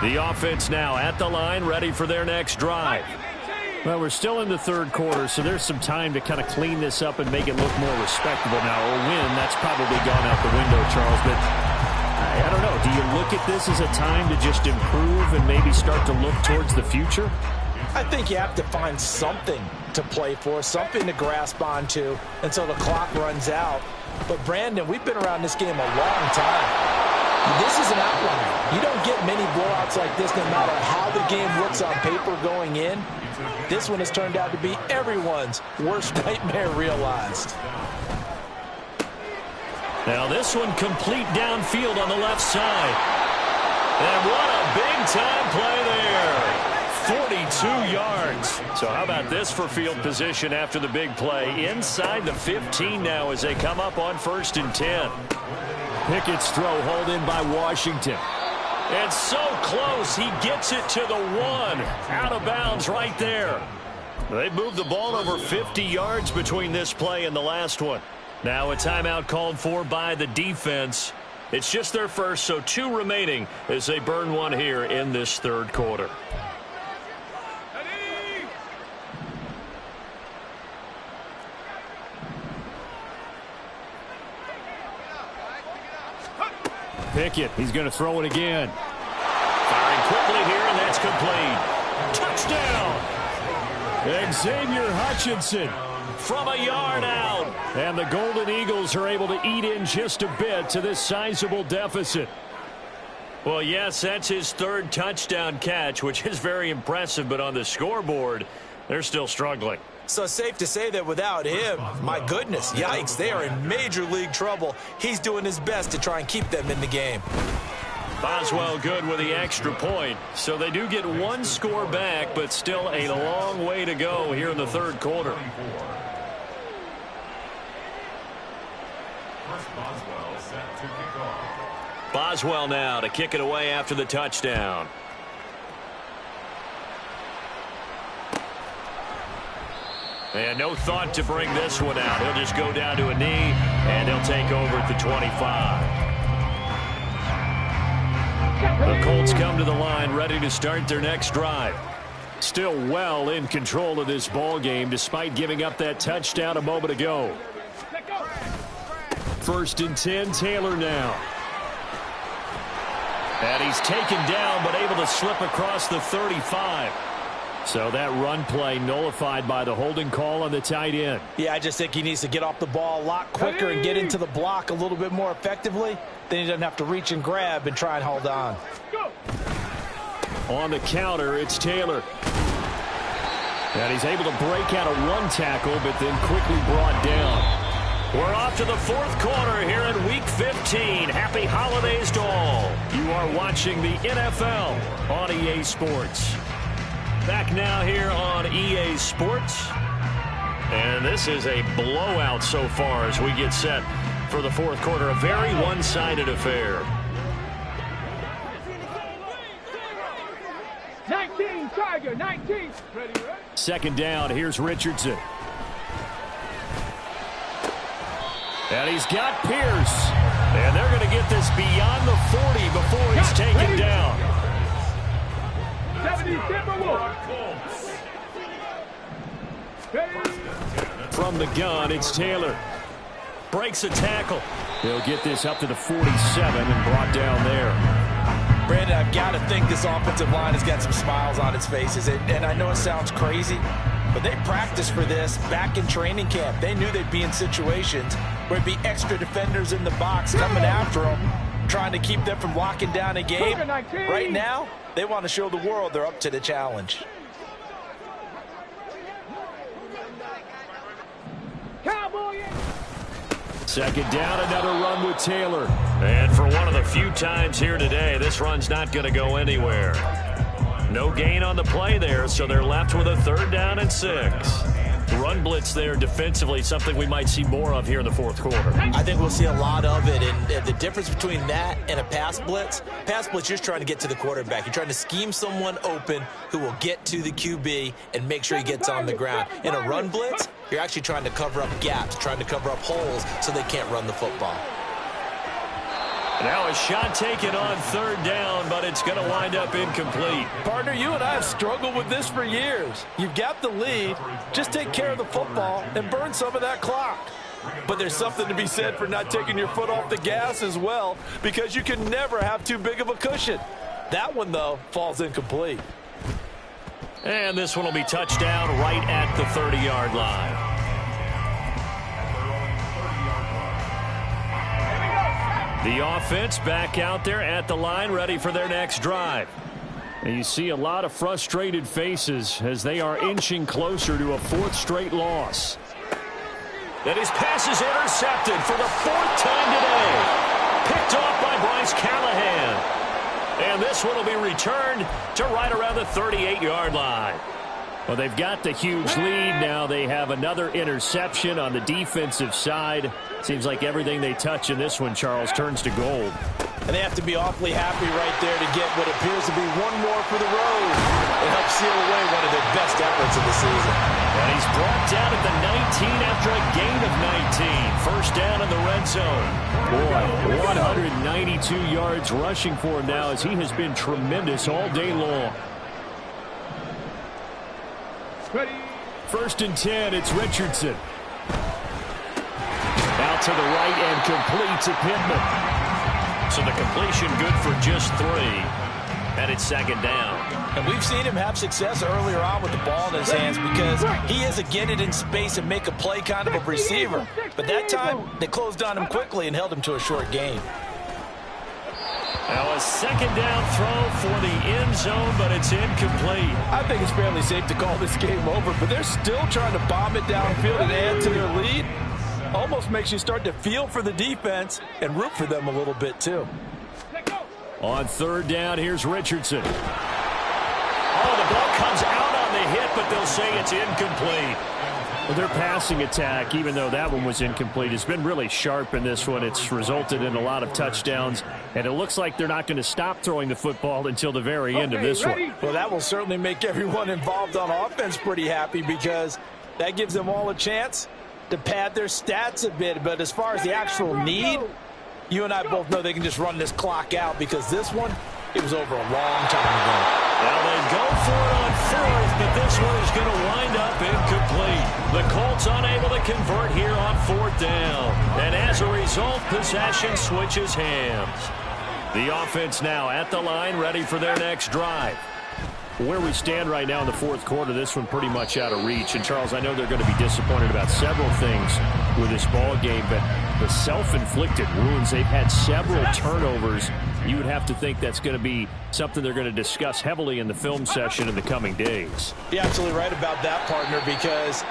The offense now at the line, ready for their next drive. Well, we're still in the third quarter, so there's some time to kind of clean this up and make it look more respectable now. A win, that's probably gone out the window, Charles, but I don't know. Do you look at this as a time to just improve and maybe start to look towards the future? I think you have to find something to play for, something to grasp onto until the clock runs out. But, Brandon, we've been around this game a long time. This is an outlier. You don't get many blowouts like this no matter how the game looks on paper going in. This one has turned out to be everyone's worst nightmare realized. Now this one complete downfield on the left side. And what a big-time play there. 42 yards. So how about this for field position after the big play? Inside the 15 now as they come up on 1st and 10. Pickett's throw hauled in by Washington. And so close, he gets it to the 1. Out of bounds right there. They moved the ball over 50 yards between this play and the last one. Now a timeout called for by the defense. It's just their first, so 2 remaining as they burn one here in this third quarter. Pickett, he's going to throw it again. Firing quickly here, and that's complete. Touchdown! Xavier Hutchinson from a yard out. And the Golden Eagles are able to eat in just a bit to this sizable deficit. Well, yes, that's his 3rd touchdown catch, which is very impressive, but on the scoreboard, they're still struggling. So safe to say that without him, my goodness, yikes, they are in major league trouble. He's doing his best to try and keep them in the game. Boswell good with the extra point. So they do get 1 score back, but still a long way to go here in the third quarter. Boswell now to kick it away after the touchdown. And no thought to bring this one out. He'll just go down to a knee, and he'll take over at the 25. The Colts come to the line ready to start their next drive. Still well in control of this ball game despite giving up that touchdown a moment ago. 1st and 10, Taylor now. And he's taken down but able to slip across the 35. So that run play nullified by the holding call on the tight end. Yeah, I just think he needs to get off the ball a lot quicker and get into the block a little bit more effectively. Then he doesn't have to reach and grab and try and hold on. On the counter, it's Taylor. And he's able to break out of 1 tackle, but then quickly brought down. We're off to the 4th quarter here in Week 15. Happy holidays to all. You are watching the NFL on EA Sports. Back now here on EA Sports. And this is a blowout so far as we get set for the 4th quarter. A very one-sided affair. 19, Tiger, 19. Ready? 2nd down, here's Richardson. And he's got Pierce. And they're going to get this beyond the 40 before he's taken down. 70, Timberwolves. From the gun, it's Taylor. Breaks a tackle. They'll get this up to the 47 and brought down there. Brandon, I've got to think this offensive line has got some smiles on its faces. And I know it sounds crazy, but they practiced for this back in training camp. They knew they'd be in situations where it'd be extra defenders in the box coming after them, trying to keep them from locking down a game. Right now, they want to show the world they're up to the challenge. Cowboy. 2nd down, another run with Taylor. And for one of the few times here today, this run's not going to go anywhere. No gain on the play there, so they're left with a 3rd down and 6. Run blitz there defensively, something we might see more of here in the 4th quarter. I think we'll see a lot of it, and the difference between that and a pass blitz, you're just trying to get to the quarterback. You're trying to scheme someone open who will get to the QB and make sure he gets on the ground. In a run blitz, you're actually trying to cover up gaps, trying to cover up holes so they can't run the football. Now a shot taken on 3rd down, but it's going to wind up incomplete. Partner, you and I have struggled with this for years. You've got the lead. Just take care of the football and burn some of that clock. But there's something to be said for not taking your foot off the gas as well, because you can never have too big of a cushion. That one, though, falls incomplete. And this one will be touchdown right at the 30-yard line. The offense back out there at the line, ready for their next drive. And you see a lot of frustrated faces as they are inching closer to a 4th straight loss. And his pass is intercepted for the 4th time today. Picked off by Bryce Callahan. And this one will be returned to right around the 38-yard line. Well, they've got the huge lead. Now they have another interception on the defensive side. Seems like everything they touch in this one, Charles, turns to gold. And they have to be awfully happy right there to get what appears to be one more for the road. It helps seal away one of their best efforts of the season. And he's brought down at the 19 after a gain of 19. First down in the red zone. Boy, 192 yards rushing for him now as he has been tremendous all day long. Ready. 1st and 10, it's Richardson. Out to the right and complete to Pittman. So the completion good for just 3. And it's 2nd down. And we've seen him have success earlier on with the ball in his hands because he is a get it in space and make a play kind of a receiver. But that time, they closed on him quickly and held him to a short gain. Now a 2nd down throw for the end zone, but it's incomplete. I think it's fairly safe to call this game over, but they're still trying to bomb it downfield and add to their lead. Almost makes you start to feel for the defense and root for them a little bit too. On 3rd down, here's Richardson. Oh, the ball comes out on the hit, but they'll say it's incomplete. Well, their passing attack, even though that one was incomplete, has been really sharp in this one. It's resulted in a lot of touchdowns, and it looks like they're not going to stop throwing the football until the very end of this one. Well, that will certainly make everyone involved on offense pretty happy because that gives them all a chance to pad their stats a bit. But as far as the actual need, you and I both know they can just run this clock out because this one, it was over a long time ago. Now they go for it on 4th, but this one is going to wind up incomplete. The Colts unable to convert here on 4th down. And as a result, possession switches hands. The offense now at the line, ready for their next drive. Where we stand right now in the 4th quarter, this one pretty much out of reach. And, Charles, I know they're going to be disappointed about several things with this ball game, but the self-inflicted wounds, they've had several turnovers. You would have to think that's going to be something they're going to discuss heavily in the film session in the coming days. You're absolutely right about that, partner, because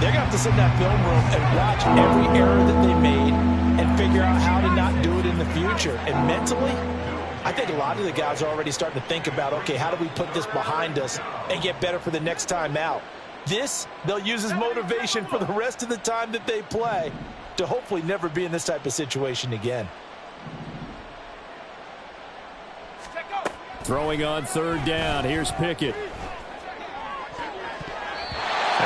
they're going to have to sit in that film room and watch every error that they made and figure out how to not do it in the future. And mentally, I think a lot of the guys are already starting to think about, okay, how do we put this behind us and get better for the next time out? This, they'll use as motivation for the rest of the time that they play to hopefully never be in this type of situation again. Throwing on 3rd down. Here's Pickett. And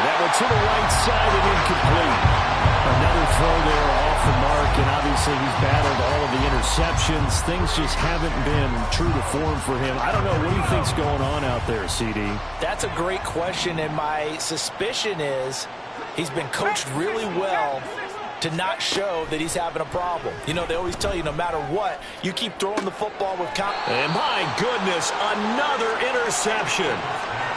that one to the right side and incomplete. Another throw there off the mark, and obviously he's battled all of the interceptions. Things just haven't been true to form for him. I don't know. What do you think's going on out there, CD? That's a great question, and my suspicion is he's been coached really well to not show that he's having a problem. You know, they always tell you no matter what, you keep throwing the football with confidence. And my goodness, another interception.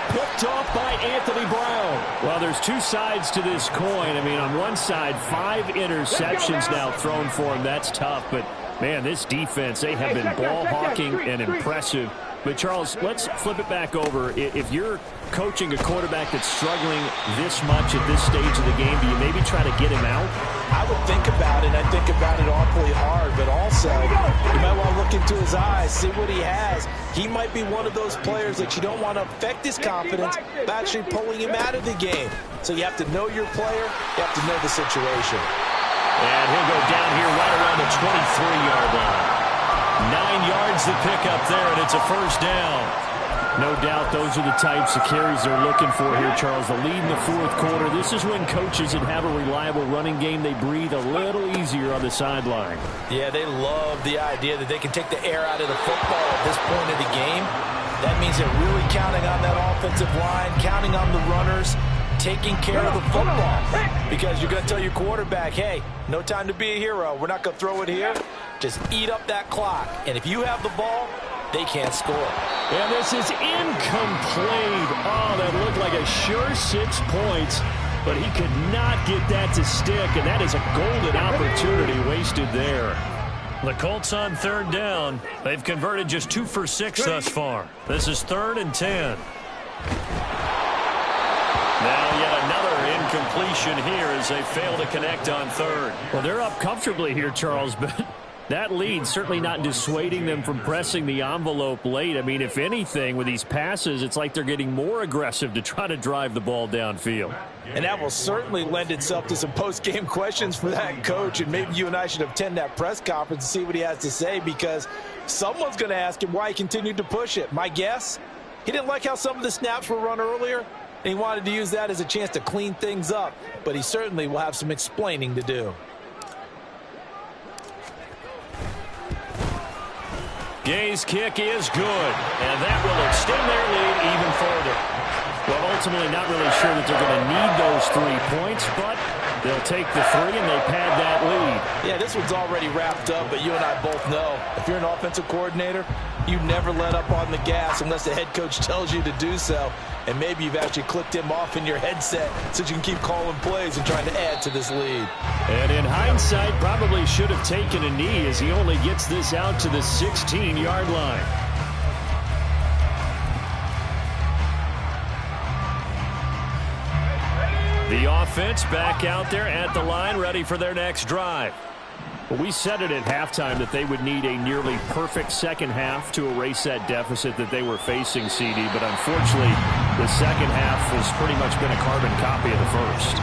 Picked off by Anthony Brown. Well, there's two sides to this coin. I mean, on one side, 5 interceptions now thrown for him. That's tough. But, man, this defense, they have been ball hawking and impressive. But, Charles, let's flip it back over. If you're coaching a quarterback that's struggling this much at this stage of the game, do you maybe try to get him out? I would think about it. I think about it awfully hard. But also, you might want to look into his eyes, see what he has. He might be one of those players that you don't want to affect his confidence by actually pulling him out of the game. So you have to know your player. You have to know the situation. And he'll go down here right around the 23-yard line. 9 yards to pick up there, and it's a first down. No doubt those are the types of carries they're looking for here, Charles. The lead in the fourth quarter. This is when coaches that have a reliable running game, they breathe a little easier on the sideline. Yeah, they love the idea that they can take the air out of the football at this point of the game. That means they're really counting on that offensive line, counting on the runners, taking care of the football. Because you're going to tell your quarterback, hey, no time to be a hero. We're not going to throw it here. Just eat up that clock. And if you have the ball, they can't score. And this is incomplete. Oh, that looked like a sure 6 points. But he could not get that to stick. And that is a golden opportunity wasted there. The Colts on third down. They've converted just 2 for 6 thus far. This is 3rd and 10. Now yet another incompletion here as they fail to connect on third. Well, they're up comfortably here, Charles, but that lead certainly not dissuading them from pressing the envelope late. I mean, if anything, with these passes, it's like they're getting more aggressive to try to drive the ball downfield. And that will certainly lend itself to some post-game questions for that coach, and maybe you and I should attend that press conference and see what he has to say, because someone's going to ask him why he continued to push it. My guess, he didn't like how some of the snaps were run earlier, and he wanted to use that as a chance to clean things up, but he certainly will have some explaining to do. Gay's kick is good, and that will extend their lead even further. Well, ultimately not really sure that they're going to need those 3 points, but they'll take the 3 and they pad that lead. Yeah, this one's already wrapped up, but you and I both know if you're an offensive coordinator, you never let up on the gas unless the head coach tells you to do so. And maybe you've actually clicked him off in your headset so you can keep calling plays and trying to add to this lead. And in hindsight, probably should have taken a knee as he only gets this out to the 16-yard line. The offense back out there at the line, ready for their next drive. Well, we said it at halftime that they would need a nearly perfect second half to erase that deficit that they were facing, CD. But unfortunately, the second half has pretty much been a carbon copy of the first.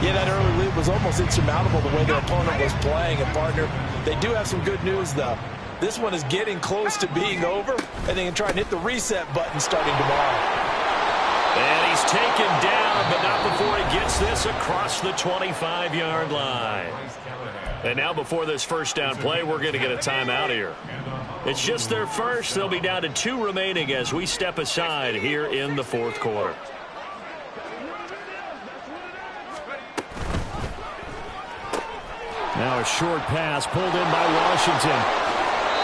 Yeah, that early lead was almost insurmountable the way their opponent was playing. And, partner, they do have some good news, though. This one is getting close to being over, and they can try and hit the reset button starting tomorrow. And he's taken down, but not before he gets this across the 25-yard line. And now before this first down play, we're going to get a timeout here. It's just their first. They'll be down to 2 remaining as we step aside here in the fourth quarter. Now a short pass pulled in by Washington.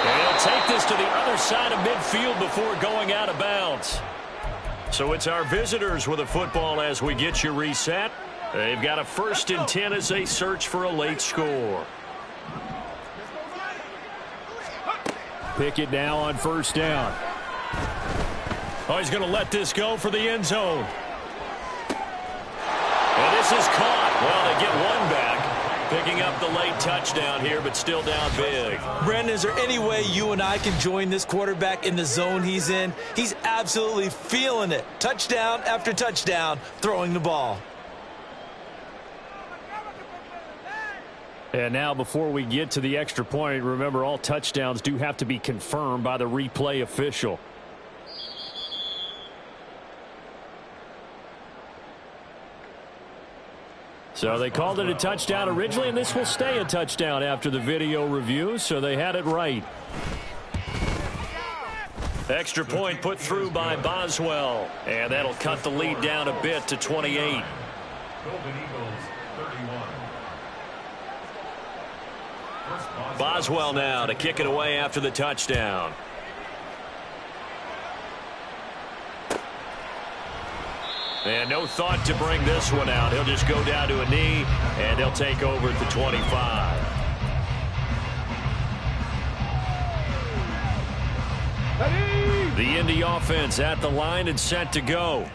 And he'll take this to the other side of midfield before going out of bounds. So it's our visitors with a football as we get you reset. They've got a 1st and 10 as they search for a late score. Pickett now on 1st down. Oh, he's going to let this go for the end zone. And this is caught. Well, they get one back. Picking up the late touchdown here, but still down big. Brendan, is there any way you and I can join this quarterback in the zone he's in? He's absolutely feeling it. Touchdown after touchdown, throwing the ball. And now before we get to the extra point, remember all touchdowns do have to be confirmed by the replay official. So they called it a touchdown originally, and this will stay a touchdown after the video review, so they had it right. Extra point put through by Boswell, and that'll cut the lead down a bit to 28. Boswell now to kick it away after the touchdown. And no thought to bring this one out. He'll just go down to a knee, and they'll take over at the 25. Ready? The Indy offense at the line and set to go.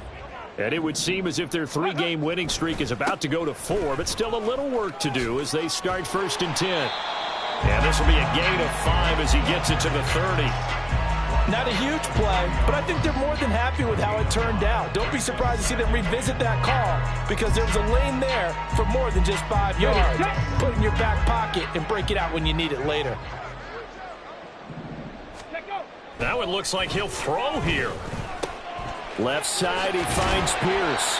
And it would seem as if their 3-game winning streak is about to go to 4, but still a little work to do as they start 1st and 10. And this will be a gain of 5 as he gets it to the 30. Not a huge play, but I think they're more than happy with how it turned out. Don't be surprised to see them revisit that call because there was a lane there for more than just 5 yards. Put it in your back pocket and break it out when you need it later. Now it looks like he'll throw here. Left side, he finds Pierce.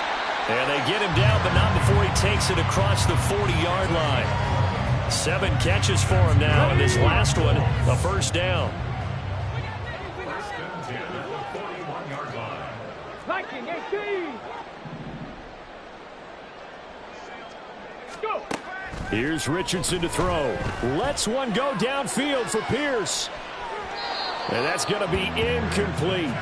And they get him down, but not before he takes it across the 40-yard line. 7 catches for him now, and this last one, a first down. 19-18. Go. Here's Richardson to throw. Lets one go downfield for Pierce. And that's going to be incomplete.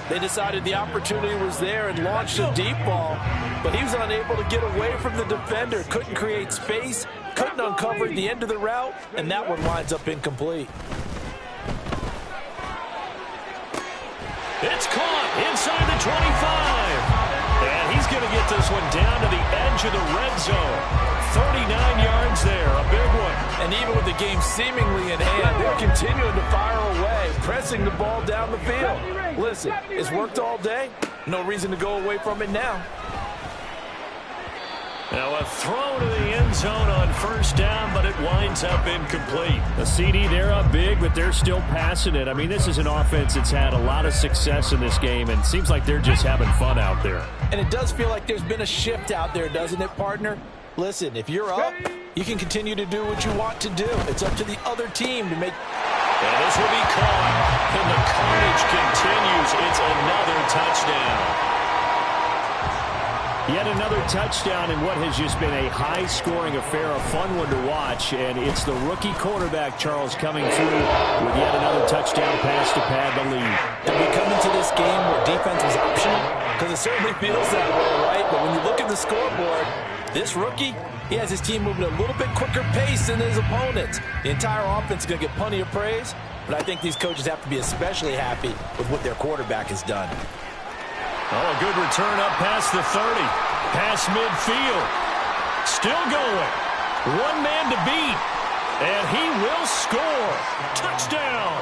They decided the opportunity was there and launched a deep ball, but he was unable to get away from the defender. Couldn't create space, couldn't uncover the end of the route, and that one winds up incomplete. It's caught inside the 25. And he's going to get this one down to the edge of the red zone. 39 yards there, a big one. And even with the game seemingly in hand, they're continuing to fire away, pressing the ball down the field. Listen, it's worked all day. No reason to go away from it now. Now a throw to the end zone on first down, but it winds up incomplete. The CD, they're up big, but they're still passing it. I mean, this is an offense that's had a lot of success in this game, and it seems like they're just having fun out there. And it does feel like there's been a shift out there, doesn't it, partner? Listen, if you're up, you can continue to do what you want to do. It's up to the other team to make... And this will be caught. And the carnage continues. It's another touchdown. Yet another touchdown in what has just been a high-scoring affair, a fun one to watch. And it's the rookie quarterback, Charles, coming through with yet another touchdown pass to pad the lead. Did we come into this game where defense was optional? Because it certainly feels that way, right? But when you look at the scoreboard, this rookie, he has his team moving at a little bit quicker pace than his opponents. The entire offense is going to get plenty of praise, but I think these coaches have to be especially happy with what their quarterback has done. Oh, a good return up past the 30. Past midfield. Still going. One man to beat. And he will score. Touchdown.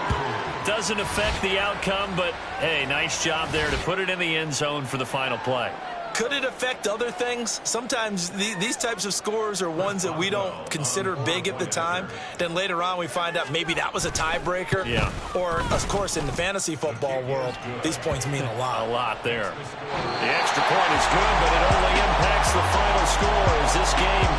Doesn't affect the outcome, but, hey, nice job there to put it in the end zone for the final play. Could it affect other things? Sometimes these types of scores are ones that we don't consider big at the time. Then later on we find out maybe that was a tiebreaker. Yeah. Or, of course, in the fantasy football world, these points mean a lot. A lot there. The extra point is good, but it only impacts the final score as this game